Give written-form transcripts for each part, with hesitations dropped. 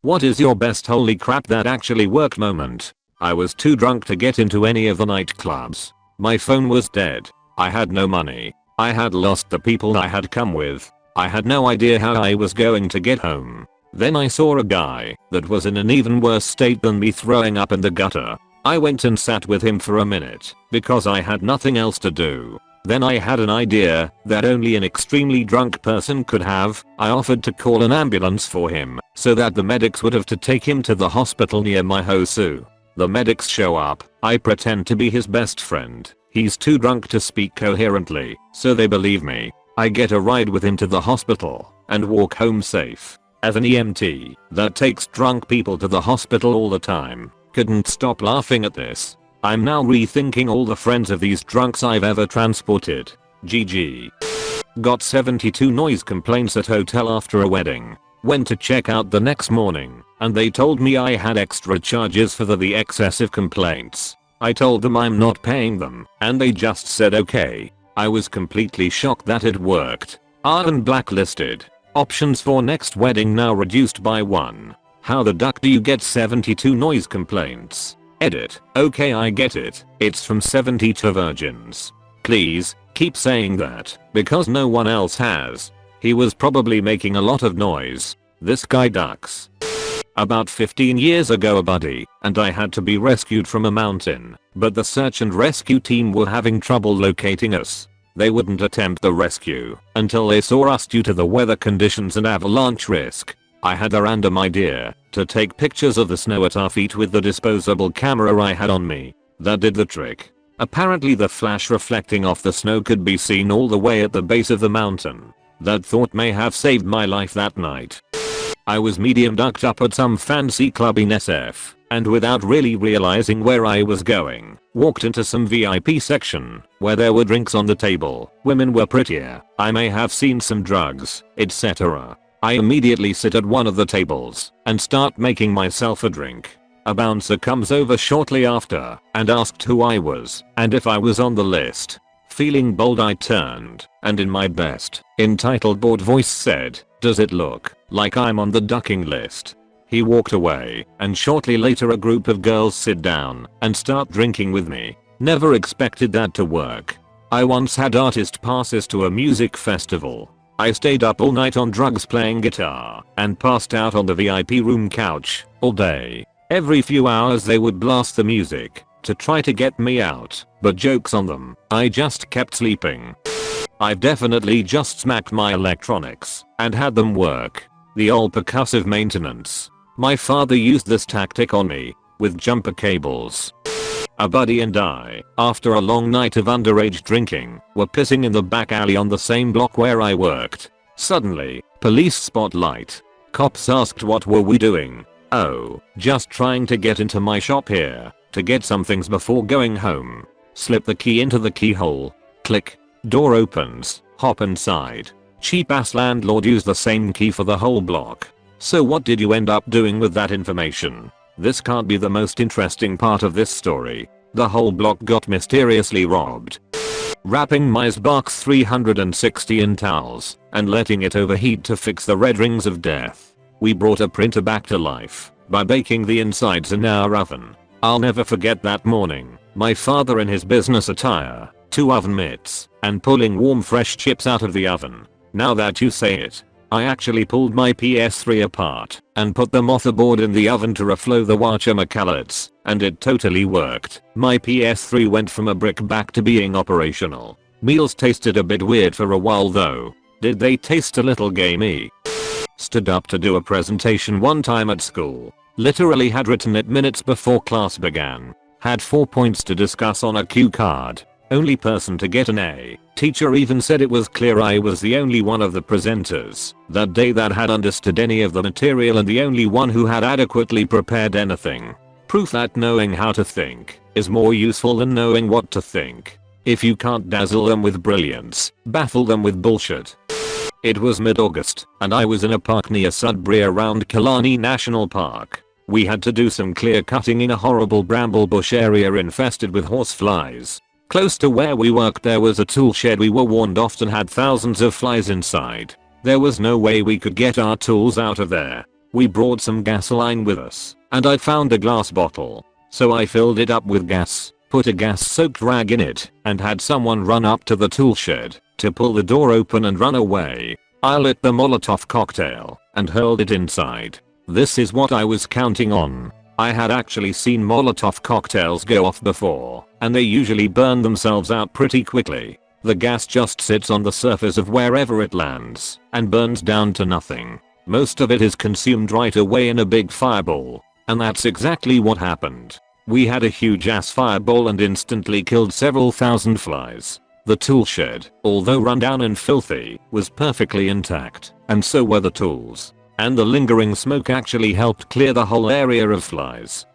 What is your best holy crap that actually worked moment? I was too drunk to get into any of the nightclubs. My phone was dead. I had no money. I had lost the people I had come with. I had no idea how I was going to get home. Then I saw a guy that was in an even worse state than me throwing up in the gutter. I went and sat with him for a minute because I had nothing else to do. Then I had an idea that only an extremely drunk person could have. I offered to call an ambulance for him so that the medics would have to take him to the hospital near my house. The medics show up. I pretend to be his best friend. He's too drunk to speak coherently, so they believe me. I get a ride with him to the hospital and walk home safe. As an EMT that takes drunk people to the hospital all the time, couldn't stop laughing at this. I'm now rethinking all the friends of these drunks I've ever transported. GG. Got 72 noise complaints at hotel after a wedding. Went to check out the next morning and they told me I had extra charges for the excessive complaints. I told them I'm not paying them and they just said okay. I was completely shocked that it worked. And blacklisted. Options for next wedding now reduced by 1. How the duck do you get 72 noise complaints? Edit. Okay, I get it. It's from 72 virgins. Please, keep saying that, because no one else has. He was probably making a lot of noise. This guy ducks. About 15 years ago a buddy and I had to be rescued from a mountain, but the search and rescue team were having trouble locating us. They wouldn't attempt the rescue until they saw us due to the weather conditions and avalanche risk. I had a random idea to take pictures of the snow at our feet with the disposable camera I had on me. That did the trick. Apparently the flash reflecting off the snow could be seen all the way at the base of the mountain. That thought may have saved my life that night. I was medium ducked up at some fancy club in SF and without really realizing where I was going, walked into some VIP section where there were drinks on the table. Women were prettier. I may have seen some drugs, etc. I immediately sit at one of the tables and start making myself a drink. A bouncer comes over shortly after and asked who I was and if I was on the list. Feeling bold I turned and in my best, entitled bored voice said, "Does it look like I'm on the ducking list?" He walked away and shortly later a group of girls sit down and start drinking with me. Never expected that to work. I once had artist passes to a music festival. I stayed up all night on drugs playing guitar and passed out on the VIP room couch all day. Every few hours they would blast the music to try to get me out, but joke's on them, I just kept sleeping. I've definitely just smacked my electronics and had them work. The old percussive maintenance. My father used this tactic on me with jumper cables. A buddy and I, after a long night of underage drinking, were pissing in the back alley on the same block where I worked. Suddenly, police spotlight. Cops asked what were we doing. Oh, just trying to get into my shop here to get some things before going home. Slip the key into the keyhole. Click. Door opens. Hop inside. Cheap ass landlord used the same key for the whole block. So what did you end up doing with that information? This can't be the most interesting part of this story. The whole block got mysteriously robbed. Wrapping my Xbox 360 in towels and letting it overheat to fix the red rings of death. We brought a printer back to life by baking the insides in our oven. I'll never forget that morning. My father in his business attire, 2 oven mitts, and pulling warm fresh chips out of the oven. Now that you say it, I actually pulled my PS3 apart and put the motherboard in the oven to reflow the whatchamacallits, and it totally worked. My PS3 went from a brick back to being operational. Meals tasted a bit weird for a while though. Did they taste a little gamey? Stood up to do a presentation one time at school. Literally had written it minutes before class began. Had 4 points to discuss on a cue card. Only person to get an A. Teacher even said it was clear I was the only one of the presenters that day that had understood any of the material and the only one who had adequately prepared anything. Proof that knowing how to think is more useful than knowing what to think. If you can't dazzle them with brilliance, baffle them with bullshit. It was mid-August and I was in a park near Sudbury around Killarney National Park. We had to do some clear cutting in a horrible bramble bush area infested with horseflies. Close to where we worked there was a tool shed we were warned often had thousands of flies inside. There was no way we could get our tools out of there. We brought some gasoline with us, and I found a glass bottle. So I filled it up with gas, put a gas-soaked rag in it, and had someone run up to the tool shed to pull the door open and run away. I lit the Molotov cocktail and hurled it inside. This is what I was counting on. I had actually seen Molotov cocktails go off before, and they usually burn themselves out pretty quickly. The gas just sits on the surface of wherever it lands and burns down to nothing. Most of it is consumed right away in a big fireball. And that's exactly what happened. We had a huge ass fireball and instantly killed several thousand flies. The tool shed, although run down and filthy, was perfectly intact, and so were the tools. And the lingering smoke actually helped clear the whole area of flies.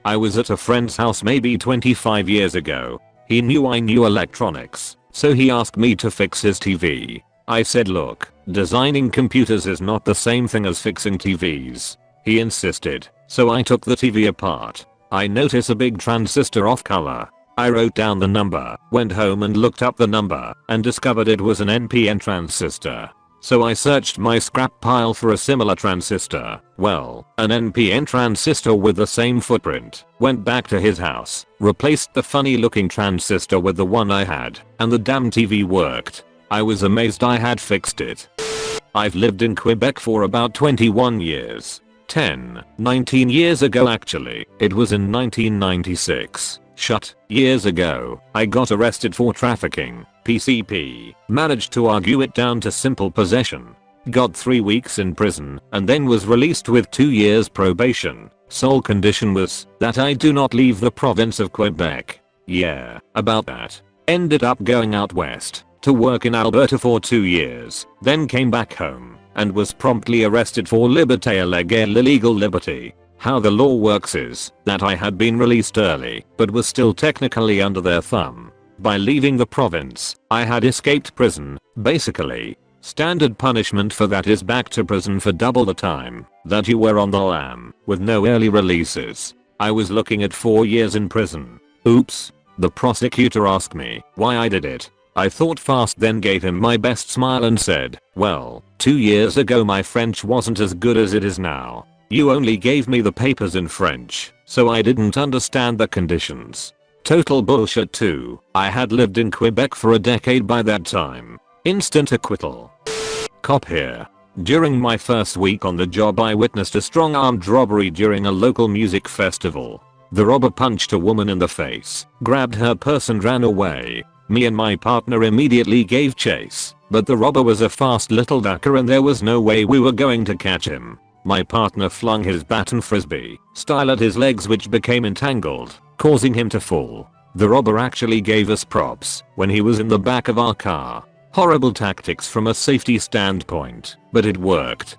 I was at a friend's house maybe 25 years ago. He knew I knew electronics, so he asked me to fix his TV. I said, look, designing computers is not the same thing as fixing TVs. He insisted, so I took the TV apart. I noticed a big transistor off color. I wrote down the number, went home and looked up the number, and discovered it was an NPN transistor. So I searched my scrap pile for a similar transistor. Well, an NPN transistor with the same footprint. Went back to his house, replaced the funny looking transistor with the one I had, and the damn TV worked. I was amazed I had fixed it. I've lived in Quebec for about 21 years. 19 years ago actually. It was in 1996. Years ago, I got arrested for trafficking, PCP. Managed to argue it down to simple possession. Got 3 weeks in prison and then was released with 2 years probation. Sole condition was that I do not leave the province of Quebec. Yeah, about that. Ended up going out west to work in Alberta for 2 years, then came back home and was promptly arrested for liberté illégale, illegal liberty. How the law works is that I had been released early but was still technically under their thumb. By leaving the province, I had escaped prison, basically. Standard punishment for that is back to prison for double the time that you were on the lam, with no early releases. I was looking at 4 years in prison. Oops. The prosecutor asked me why I did it. I thought fast, then gave him my best smile and said, well, 2 years ago my French wasn't as good as it is now. You only gave me the papers in French, so I didn't understand the conditions. Total bullshit too. I had lived in Quebec for a decade by that time. Instant acquittal. Cop here. During my first week on the job I witnessed a strong-armed robbery during a local music festival. The robber punched a woman in the face, grabbed her purse and ran away. Me and my partner immediately gave chase, but the robber was a fast little ducker and there was no way we were going to catch him. My partner flung his bat and frisbee style at his legs, which became entangled, causing him to fall. The robber actually gave us props when he was in the back of our car. Horrible tactics from a safety standpoint, but it worked.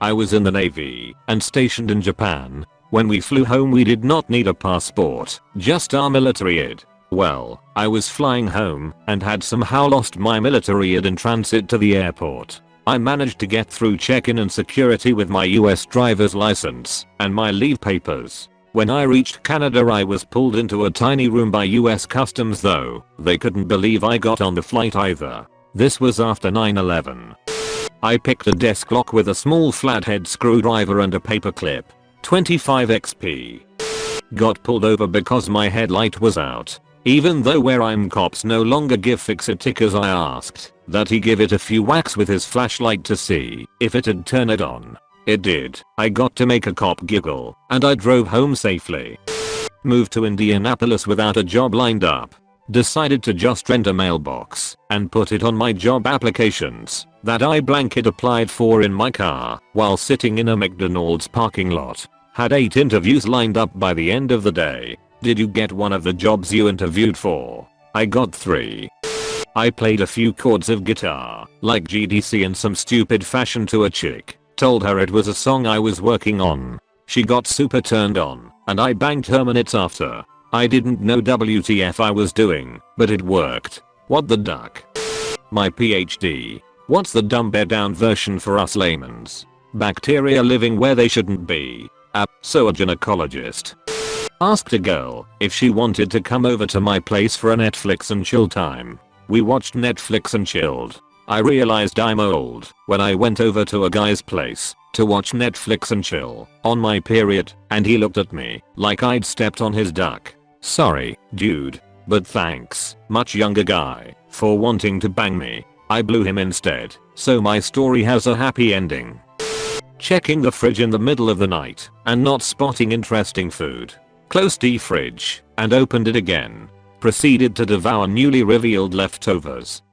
I was in the Navy and stationed in Japan. When we flew home we did not need a passport, just our military ID. Well, I was flying home and had somehow lost my military ID in transit to the airport. I managed to get through check-in and security with my US driver's license and my leave papers. When I reached Canada I was pulled into a tiny room by US Customs, though they couldn't believe I got on the flight either. This was after 9/11. I picked a desk lock with a small flathead screwdriver and a paperclip. 25 XP. Got pulled over because my headlight was out. Even though where I'm cops no longer give fix-it tickets, I asked that he give it a few whacks with his flashlight to see if it'd turn it on. It did. I got to make a cop giggle and I drove home safely. Moved to Indianapolis without a job lined up. Decided to just rent a mailbox and put it on my job applications that I blanket applied for in my car while sitting in a McDonald's parking lot. Had 8 interviews lined up by the end of the day. Did you get one of the jobs you interviewed for? I got 3. I played a few chords of guitar, like GDC in some stupid fashion to a chick. Told her it was a song I was working on. She got super turned on, and I banged her minutes after. I didn't know WTF I was doing, but it worked. What the duck? My PhD. What's the dumb bear down version for us layman's? Bacteria living where they shouldn't be. So a gynecologist asked a girl if she wanted to come over to my place for a Netflix and chill time. We watched Netflix and chilled. I realized I'm old when I went over to a guy's place to watch Netflix and chill on my period, and he looked at me like I'd stepped on his duck. Sorry, dude, but thanks, much younger guy, for wanting to bang me. I blew him instead, so my story has a happy ending. Checking the fridge in the middle of the night and not spotting interesting food. Closed the fridge and opened it again. Proceeded to devour newly revealed leftovers.